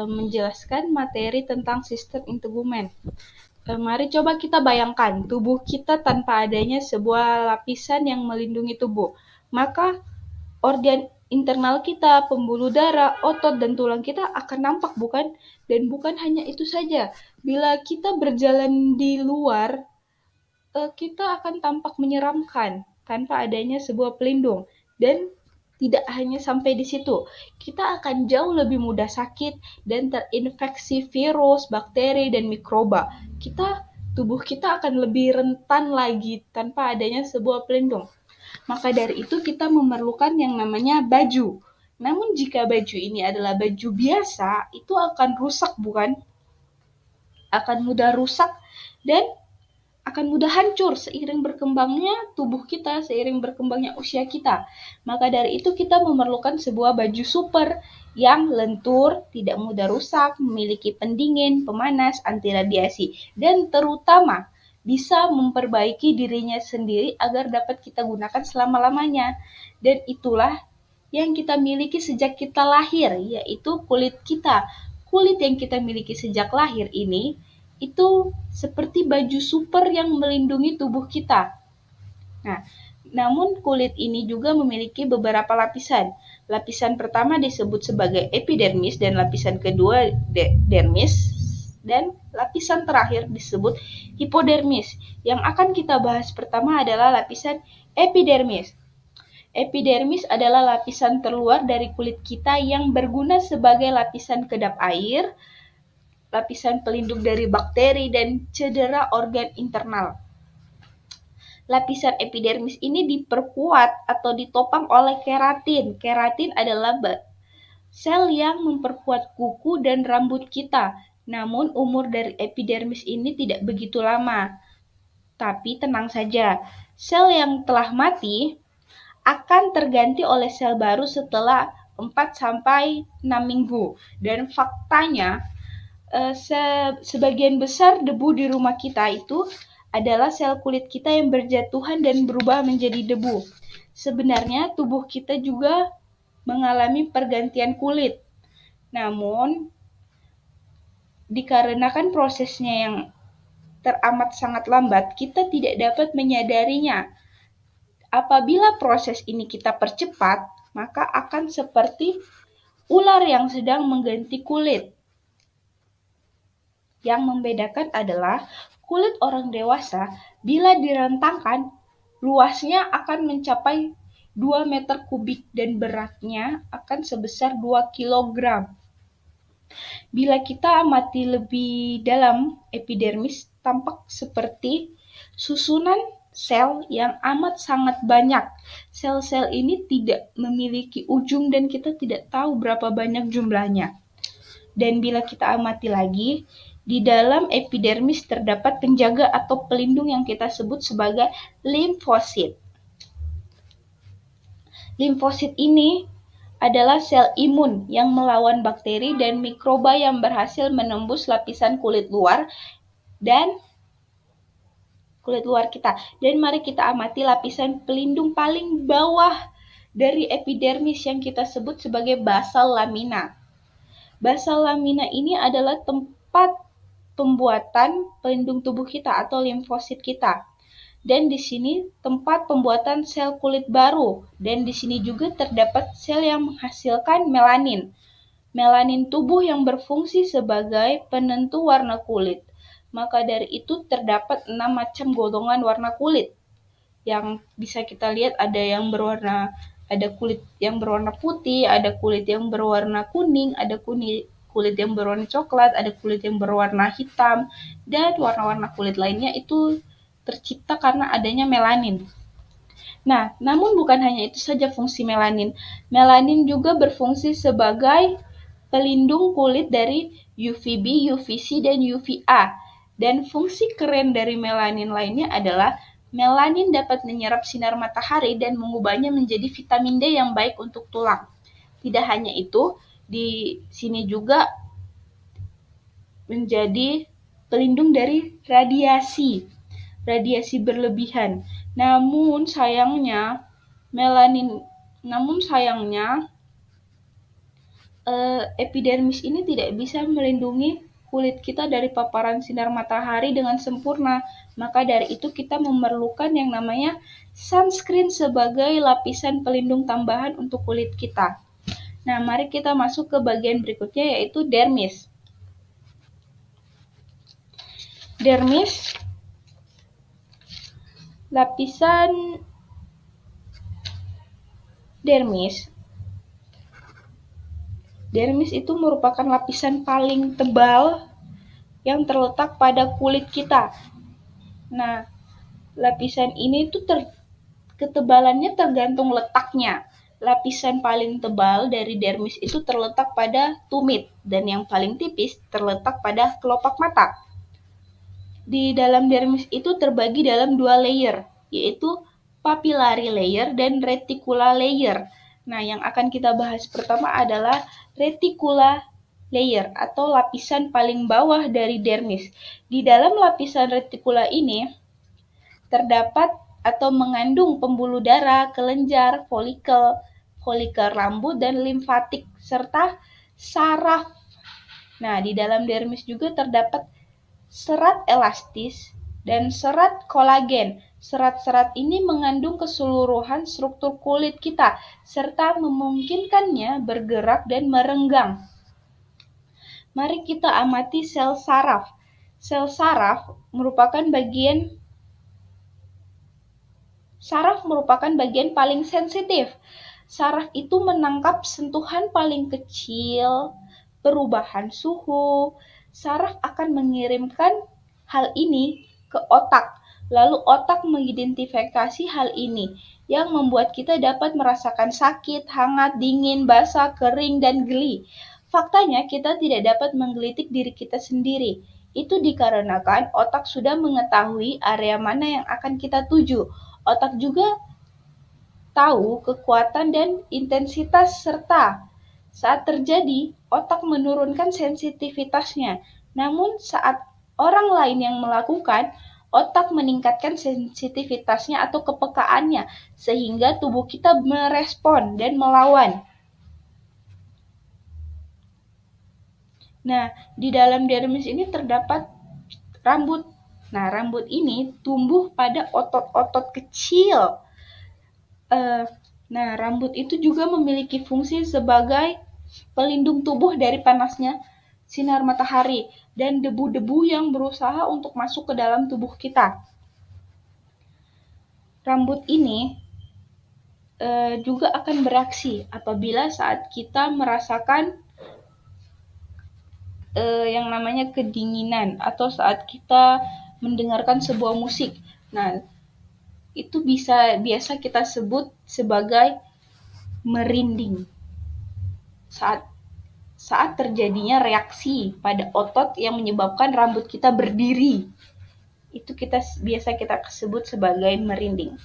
Menjelaskan materi tentang sistem integumen. Mari coba kita bayangkan tubuh kita tanpa adanya sebuah lapisan yang melindungi tubuh. Maka organ internal kita, pembuluh darah, otot, dan tulang kita akan nampak, bukan? Dan bukan hanya itu saja. Bila kita berjalan di luar, kita akan tampak menyeramkan tanpa adanya sebuah pelindung. Dan tidak hanya sampai di situ, kita akan jauh lebih mudah sakit dan terinfeksi virus, bakteri, dan mikroba. Tubuh kita akan lebih rentan lagi tanpa adanya sebuah pelindung. Maka dari itu kita memerlukan yang namanya baju. Namun jika baju ini adalah baju biasa, itu akan rusak, bukan? Akan mudah rusak dan akan mudah hancur seiring berkembangnya tubuh kita, seiring berkembangnya usia kita. Maka dari itu kita memerlukan sebuah baju super yang lentur, tidak mudah rusak, memiliki pendingin, pemanas, anti radiasi, dan terutama bisa memperbaiki dirinya sendiri agar dapat kita gunakan selama-lamanya. Dan itulah yang kita miliki sejak kita lahir, yaitu kulit kita. Kulit yang kita miliki sejak lahir ini itu seperti baju super yang melindungi tubuh kita. Nah, namun kulit ini juga memiliki beberapa lapisan. Lapisan pertama disebut sebagai epidermis dan lapisan kedua dermis, dan lapisan terakhir disebut hipodermis. Yang akan kita bahas pertama adalah lapisan epidermis. Epidermis adalah lapisan terluar dari kulit kita yang berguna sebagai lapisan kedap air, lapisan pelindung dari bakteri, dan cedera organ internal. Lapisan epidermis ini diperkuat atau ditopang oleh keratin. Keratin adalah sel yang memperkuat kuku dan rambut kita. Namun umur dari epidermis ini tidak begitu lama. Tapi tenang saja, sel yang telah mati akan terganti oleh sel baru setelah 4-6 minggu. Dan faktanya, sebagian besar debu di rumah kita itu adalah sel kulit kita yang berjatuhan dan berubah menjadi debu. Sebenarnya tubuh kita juga mengalami pergantian kulit. Namun, dikarenakan prosesnya yang teramat sangat lambat, kita tidak dapat menyadarinya. Apabila proses ini kita percepat, maka akan seperti ular yang sedang mengganti kulit. Yang membedakan adalah kulit orang dewasa bila direntangkan, luasnya akan mencapai 2 meter kubik dan beratnya akan sebesar 2 kilogram. Bila kita amati lebih dalam, epidermis tampak seperti susunan sel yang amat sangat banyak. Sel-sel ini tidak memiliki ujung dan kita tidak tahu berapa banyak jumlahnya. Dan bila kita amati lagi, di dalam epidermis terdapat penjaga atau pelindung yang kita sebut sebagai limfosit. Limfosit ini adalah sel imun yang melawan bakteri dan mikroba yang berhasil menembus lapisan kulit luar kita. Dan mari kita amati lapisan pelindung paling bawah dari epidermis yang kita sebut sebagai basal lamina. Basal lamina ini adalah tempat pembuatan pelindung tubuh kita atau limfosit kita. Dan di sini tempat pembuatan sel kulit baru. Dan di sini juga terdapat sel yang menghasilkan melanin. Melanin tubuh yang berfungsi sebagai penentu warna kulit. Maka dari itu terdapat 6 macam golongan warna kulit. Yang bisa kita lihat ada kulit yang berwarna putih, ada kulit yang berwarna kuning, ada kulit yang berwarna coklat, ada kulit yang berwarna hitam, dan warna-warna kulit lainnya itu tercipta karena adanya melanin. Nah, namun bukan hanya itu saja fungsi melanin. Melanin juga berfungsi sebagai pelindung kulit dari UVB, UVC, dan UVA. Dan fungsi keren dari melanin lainnya adalah melanin dapat menyerap sinar matahari dan mengubahnya menjadi vitamin D yang baik untuk tulang. Tidak hanya itu, di sini juga menjadi pelindung dari radiasi berlebihan. Namun sayangnya melanin. Namun sayangnya, epidermis ini tidak bisa melindungi kulit kita dari paparan sinar matahari dengan sempurna. Maka dari itu kita memerlukan yang namanya sunscreen sebagai lapisan pelindung tambahan untuk kulit kita. Nah, mari kita masuk ke bagian berikutnya, yaitu dermis. Dermis, lapisan dermis. Dermis itu merupakan lapisan paling tebal yang terletak pada kulit kita. Nah, lapisan ini tuh ketebalannya tergantung letaknya. Lapisan paling tebal dari dermis itu terletak pada tumit, dan yang paling tipis terletak pada kelopak mata. Di dalam dermis itu terbagi dalam 2 layer, yaitu papillary layer dan reticular layer. Nah, yang akan kita bahas pertama adalah reticular layer atau lapisan paling bawah dari dermis. Di dalam lapisan retikula ini terdapat atau mengandung pembuluh darah, kelenjar, folikel rambut, dan limfatik, serta saraf. Nah, di dalam dermis juga terdapat serat elastis dan serat kolagen. Serat-serat ini mengandung keseluruhan struktur kulit kita, serta memungkinkannya bergerak dan merenggang. Mari kita amati sel saraf. Sel saraf merupakan bagian paling sensitif. Saraf itu menangkap sentuhan paling kecil, perubahan suhu. Saraf akan mengirimkan hal ini ke otak. Lalu otak mengidentifikasi hal ini yang membuat kita dapat merasakan sakit, hangat, dingin, basah, kering, dan geli. Faktanya kita tidak dapat menggelitik diri kita sendiri. Itu dikarenakan otak sudah mengetahui area mana yang akan kita tuju. Otak juga tahu kekuatan dan intensitas serta saat terjadi, otak menurunkan sensitivitasnya. Namun saat orang lain yang melakukan, otak meningkatkan sensitivitasnya atau kepekaannya sehingga tubuh kita merespon dan melawan. Nah, di dalam dermis ini terdapat rambut. Nah, rambut ini tumbuh pada otot-otot kecil. Nah, rambut itu juga memiliki fungsi sebagai pelindung tubuh dari panasnya sinar matahari dan debu-debu yang berusaha untuk masuk ke dalam tubuh kita. Rambut ini juga akan bereaksi apabila saat kita merasakan yang namanya kedinginan atau saat kita mendengarkan sebuah musik. Nah, itu biasa kita sebut sebagai merinding. Saat terjadinya reaksi pada otot yang menyebabkan rambut kita berdiri, itu biasa kita sebut sebagai merinding.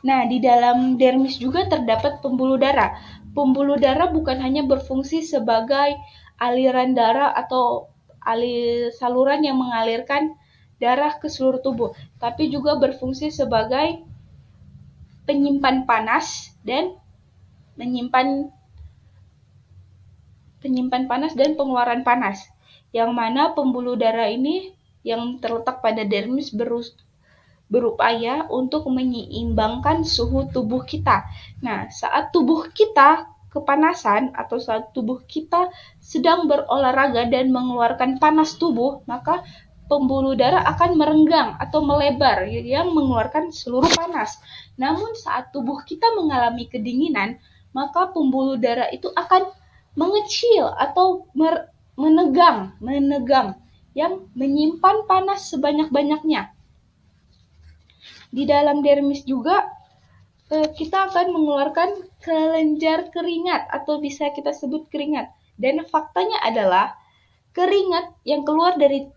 Nah, di dalam dermis juga terdapat pembuluh darah. Pembuluh darah bukan hanya berfungsi sebagai aliran darah atau saluran yang mengalirkan darah ke seluruh tubuh, tapi juga berfungsi sebagai penyimpan panas dan pengeluaran panas, yang mana pembuluh darah ini yang terletak pada dermis berupaya untuk menyeimbangkan suhu tubuh kita. Nah, saat tubuh kita kepanasan atau saat tubuh kita sedang berolahraga dan mengeluarkan panas tubuh, maka pembuluh darah akan merenggang atau melebar yang mengeluarkan seluruh panas. Namun saat tubuh kita mengalami kedinginan, maka pembuluh darah itu akan mengecil atau menegang yang menyimpan panas sebanyak-banyaknya. Di dalam dermis juga kita akan mengeluarkan kelenjar keringat atau bisa kita sebut keringat. Dan faktanya adalah keringat yang keluar dari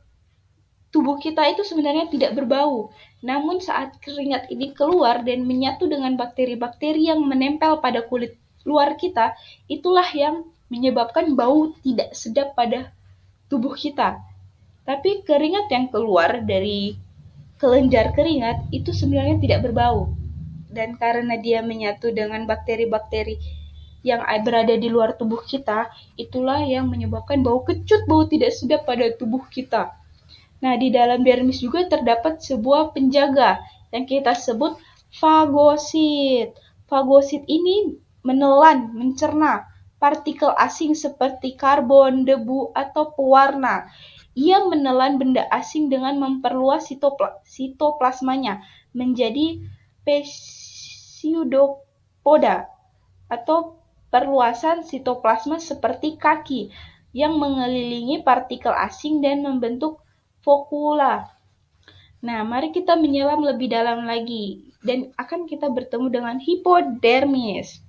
tubuh kita itu sebenarnya tidak berbau. Namun saat keringat ini keluar dan menyatu dengan bakteri-bakteri yang menempel pada kulit luar kita, itulah yang menyebabkan bau tidak sedap pada tubuh kita. Tapi keringat yang keluar dari kelenjar keringat itu sebenarnya tidak berbau. Dan karena dia menyatu dengan bakteri-bakteri yang berada di luar tubuh kita, itulah yang menyebabkan bau kecut, bau tidak sedap pada tubuh kita. Nah, di dalam dermis juga terdapat sebuah penjaga yang kita sebut fagosit. Fagosit ini menelan, mencerna partikel asing seperti karbon, debu, atau pewarna. Ia menelan benda asing dengan memperluas sitoplasmanya menjadi pseudopoda atau perluasan sitoplasma seperti kaki yang mengelilingi partikel asing dan membentuk fokula. Nah, mari kita menyelam lebih dalam lagi dan akan kita bertemu dengan hipodermis.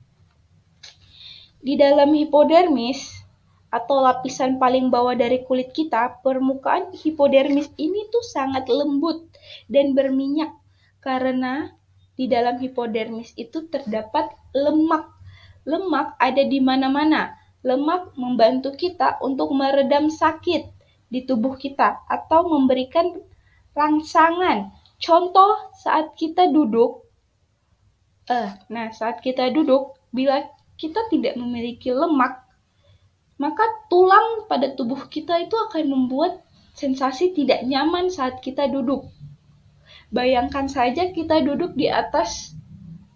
Di dalam hipodermis atau lapisan paling bawah dari kulit kita, permukaan hipodermis ini tuh sangat lembut dan berminyak karena di dalam hipodermis itu terdapat lemak. Lemak ada di mana-mana. Lemak membantu kita untuk meredam sakit di tubuh kita atau memberikan rangsangan. Contoh saat kita duduk, saat kita duduk, bila kita tidak memiliki lemak, maka tulang pada tubuh kita itu akan membuat sensasi tidak nyaman saat kita duduk. Bayangkan saja kita duduk di atas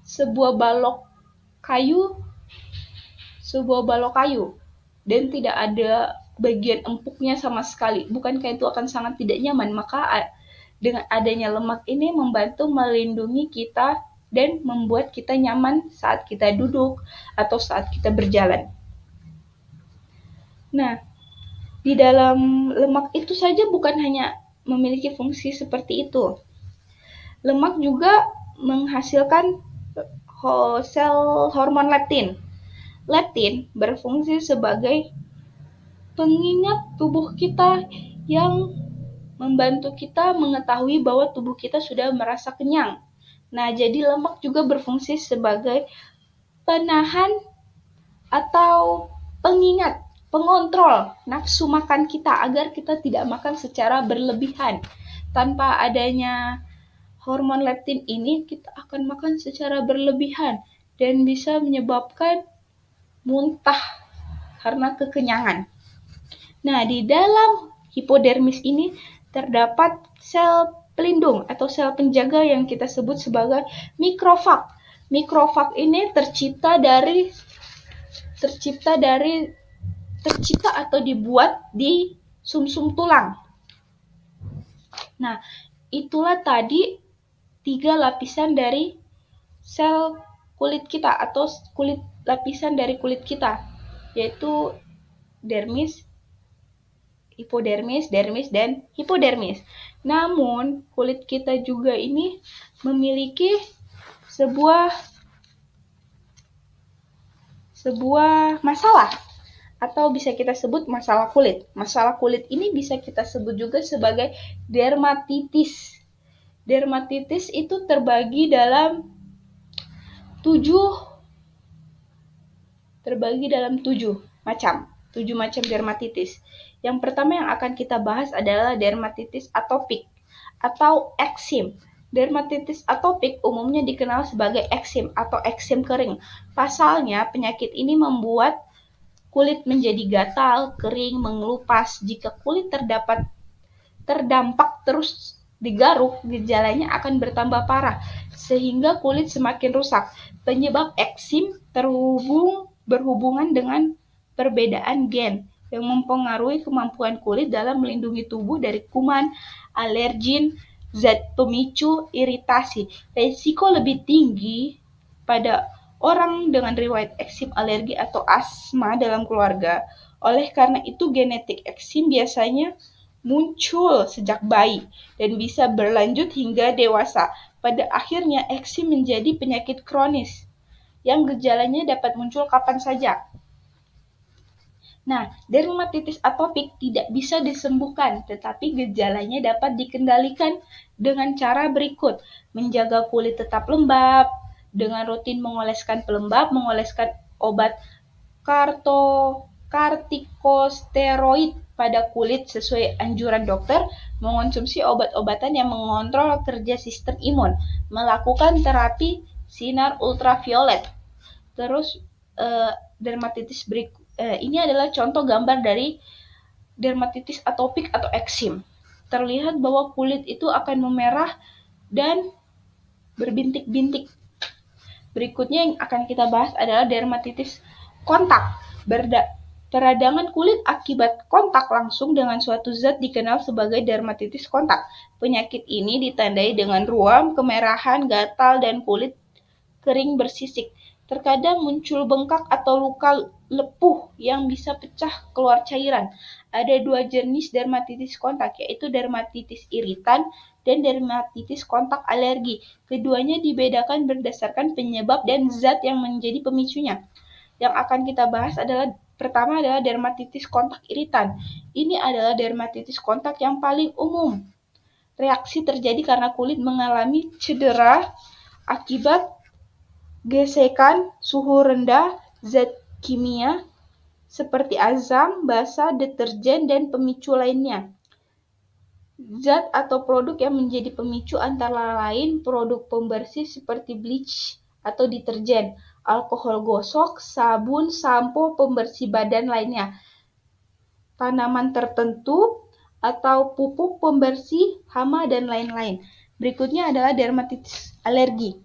sebuah balok kayu dan tidak ada bagian empuknya sama sekali. Bukankah itu akan sangat tidak nyaman? Maka dengan adanya lemak ini membantu melindungi kita dan membuat kita nyaman saat kita duduk atau saat kita berjalan. Nah, di dalam lemak itu saja bukan hanya memiliki fungsi seperti itu. Lemak juga menghasilkan sel hormon leptin. Leptin berfungsi sebagai pengingat tubuh kita yang membantu kita mengetahui bahwa tubuh kita sudah merasa kenyang. Nah, jadi lemak juga berfungsi sebagai penahan atau pengingat, pengontrol nafsu makan kita agar kita tidak makan secara berlebihan. Tanpa adanya hormon leptin ini, kita akan makan secara berlebihan dan bisa menyebabkan muntah karena kekenyangan. Nah, di dalam hipodermis ini terdapat sel pelindung atau sel penjaga yang kita sebut sebagai mikrofag. Mikrofag ini tercipta atau dibuat di sumsum tulang. Nah, itulah tadi 3 lapisan dari sel kulit kita atau lapisan dari kulit kita, yaitu dermis, hipodermis, dermis, dan hipodermis. Namun, kulit kita juga ini memiliki sebuah masalah atau bisa kita sebut masalah kulit. Masalah kulit ini bisa kita sebut juga sebagai dermatitis. Dermatitis itu terbagi dalam 7 macam dermatitis. Yang pertama yang akan kita bahas adalah dermatitis atopik atau eksim. Dermatitis atopik umumnya dikenal sebagai eksim atau eksim kering. Pasalnya, penyakit ini membuat kulit menjadi gatal, kering, mengelupas. Jika kulit terdampak terus digaruk, gejalanya akan bertambah parah, sehingga kulit semakin rusak. Penyebab eksim berhubungan dengan perbedaan gen yang mempengaruhi kemampuan kulit dalam melindungi tubuh dari kuman, alergen, zat pemicu iritasi. Risiko lebih tinggi pada orang dengan riwayat eksim, alergi, atau asma dalam keluarga. Oleh karena itu, genetik eksim biasanya muncul sejak bayi dan bisa berlanjut hingga dewasa. Pada akhirnya, eksim menjadi penyakit kronis yang gejalanya dapat muncul kapan saja. Nah, dermatitis atopik tidak bisa disembuhkan, tetapi gejalanya dapat dikendalikan dengan cara berikut. Menjaga kulit tetap lembab, dengan rutin mengoleskan pelembab, mengoleskan obat kortikosteroid pada kulit sesuai anjuran dokter, mengonsumsi obat-obatan yang mengontrol kerja sistem imun, melakukan terapi sinar ultraviolet. Terus dermatitis ini adalah contoh gambar dari dermatitis atopik atau eksim. Terlihat bahwa kulit itu akan memerah dan berbintik-bintik. Berikutnya yang akan kita bahas adalah dermatitis kontak. Peradangan kulit akibat kontak langsung dengan suatu zat dikenal sebagai dermatitis kontak. Penyakit ini ditandai dengan ruam, kemerahan, gatal, dan kulit kering bersisik. Terkadang muncul bengkak atau luka lepuh yang bisa pecah keluar cairan. Ada 2 jenis dermatitis kontak, yaitu dermatitis iritan dan dermatitis kontak alergi. Keduanya dibedakan berdasarkan penyebab dan zat yang menjadi pemicunya. Yang akan kita bahas pertama adalah dermatitis kontak iritan. Ini adalah dermatitis kontak yang paling umum. Reaksi terjadi karena kulit mengalami cedera akibat gesekan, suhu rendah, zat kimia seperti azam, basa, deterjen, dan pemicu lainnya. Zat atau produk yang menjadi pemicu antara lain produk pembersih seperti bleach atau deterjen, alkohol gosok, sabun, sampo, pembersih badan lainnya, tanaman tertentu, atau pupuk pembersih, hama, dan lain-lain. Berikutnya adalah dermatitis alergi.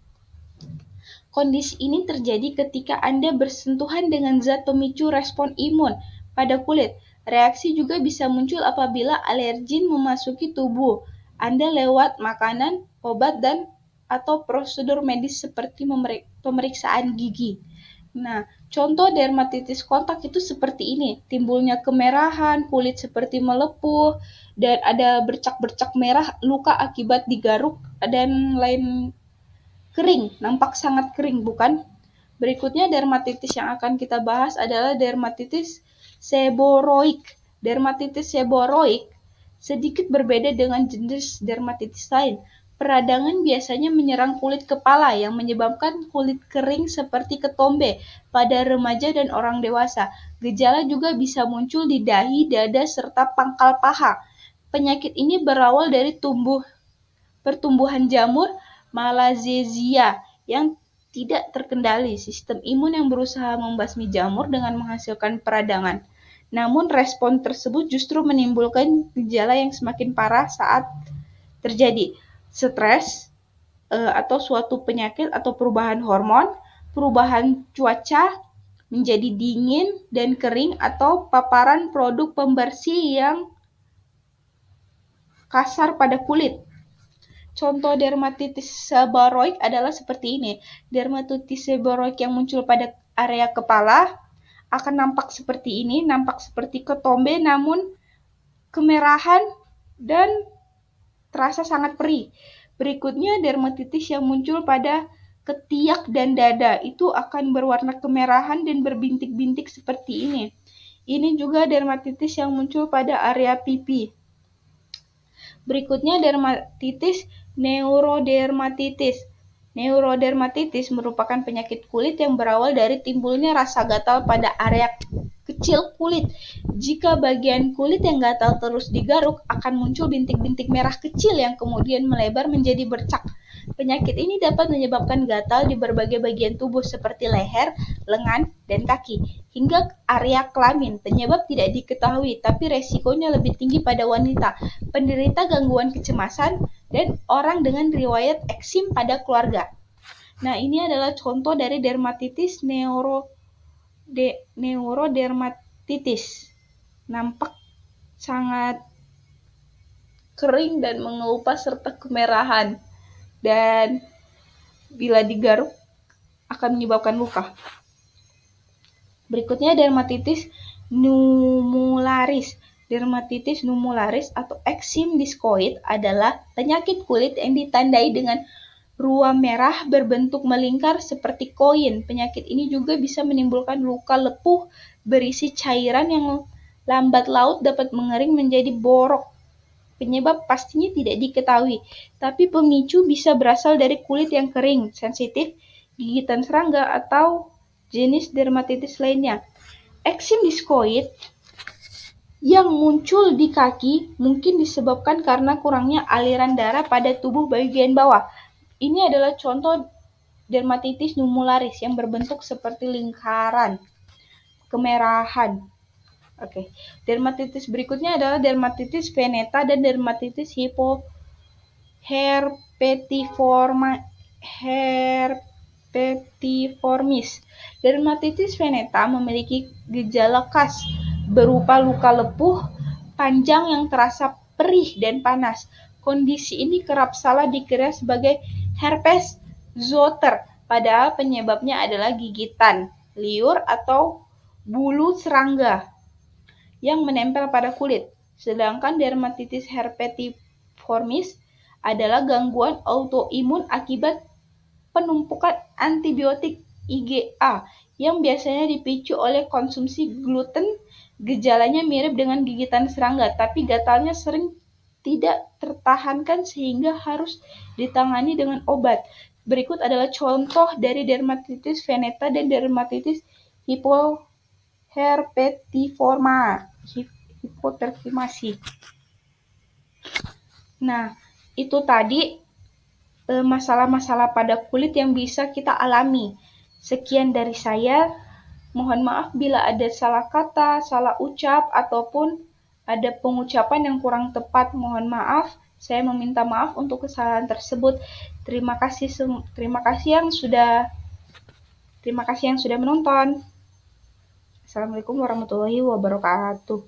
Kondisi ini terjadi ketika Anda bersentuhan dengan zat pemicu respon imun pada kulit. Reaksi juga bisa muncul apabila alergen memasuki tubuh Anda lewat makanan, obat, dan atau prosedur medis seperti pemeriksaan gigi. Nah, contoh dermatitis kontak itu seperti ini. Timbulnya kemerahan, kulit seperti melepuh, dan ada bercak-bercak merah, luka akibat digaruk, dan lain kering, nampak sangat kering, bukan? Berikutnya dermatitis yang akan kita bahas adalah dermatitis seboroik. Dermatitis seboroik sedikit berbeda dengan jenis dermatitis lain. Peradangan biasanya menyerang kulit kepala yang menyebabkan kulit kering seperti ketombe pada remaja dan orang dewasa. Gejala juga bisa muncul di dahi, dada, serta pangkal paha. Penyakit ini berawal dari pertumbuhan jamur Malassezia yang tidak terkendali, sistem imun yang berusaha membasmi jamur dengan menghasilkan peradangan. Namun respon tersebut justru menimbulkan gejala yang semakin parah saat terjadi stres atau suatu penyakit atau perubahan hormon, perubahan cuaca menjadi dingin dan kering, atau paparan produk pembersih yang kasar pada kulit. Contoh dermatitis seboroik adalah seperti ini. Dermatitis seboroik yang muncul pada area kepala akan nampak seperti ini, nampak seperti ketombe namun kemerahan dan terasa sangat perih. Berikutnya dermatitis yang muncul pada ketiak dan dada itu akan berwarna kemerahan dan berbintik-bintik seperti ini. Ini juga dermatitis yang muncul pada area pipi. Berikutnya dermatitis neurodermatitis. Neurodermatitis merupakan penyakit kulit yang berawal dari timbulnya rasa gatal pada area kecil kulit. Jika bagian kulit yang gatal terus digaruk, akan muncul bintik-bintik merah kecil yang kemudian melebar menjadi bercak. Penyakit ini dapat menyebabkan gatal di berbagai bagian tubuh seperti leher, lengan, dan kaki, hingga area kelamin. Penyebab tidak diketahui, tapi resikonya lebih tinggi pada wanita, penderita gangguan kecemasan, dan orang dengan riwayat eksim pada keluarga. Nah, ini adalah contoh dari dermatitis neurodermatitis. Nampak sangat kering dan mengelupas serta kemerahan. Dan bila digaruk akan menyebabkan luka. Berikutnya dermatitis numularis. Dermatitis numularis atau eksim diskoid adalah penyakit kulit yang ditandai dengan ruam merah berbentuk melingkar seperti koin. Penyakit ini juga bisa menimbulkan luka lepuh berisi cairan yang lambat laun dapat mengering menjadi borok. Penyebab pastinya tidak diketahui, tapi pemicu bisa berasal dari kulit yang kering, sensitif, gigitan serangga, atau jenis dermatitis lainnya. Eksim diskoid yang muncul di kaki mungkin disebabkan karena kurangnya aliran darah pada tubuh bagian bawah. Ini adalah contoh dermatitis numularis yang berbentuk seperti lingkaran kemerahan. Oke. Dermatitis berikutnya adalah dermatitis veneta dan dermatitis herpetiformis. Dermatitis veneta memiliki gejala khas berupa luka lepuh panjang yang terasa perih dan panas. Kondisi ini kerap salah dikira sebagai herpes zoster, padahal penyebabnya adalah gigitan liur atau bulu serangga yang menempel pada kulit. Sedangkan dermatitis herpetiformis adalah gangguan autoimun akibat penumpukan antibiotik IgA yang biasanya dipicu oleh konsumsi gluten. Gejalanya mirip dengan gigitan serangga, tapi gatalnya sering tidak tertahankan sehingga harus ditangani dengan obat. Berikut adalah contoh dari dermatitis veneta dan dermatitis hipotermasi. Nah, itu tadi masalah-masalah pada kulit yang bisa kita alami. Sekian dari saya. Mohon maaf bila ada salah kata, salah ucap, ataupun ada pengucapan yang kurang tepat. Mohon maaf. Saya meminta maaf untuk kesalahan tersebut. Terima kasih yang sudah menonton. Assalamualaikum warahmatullahi wabarakatuh.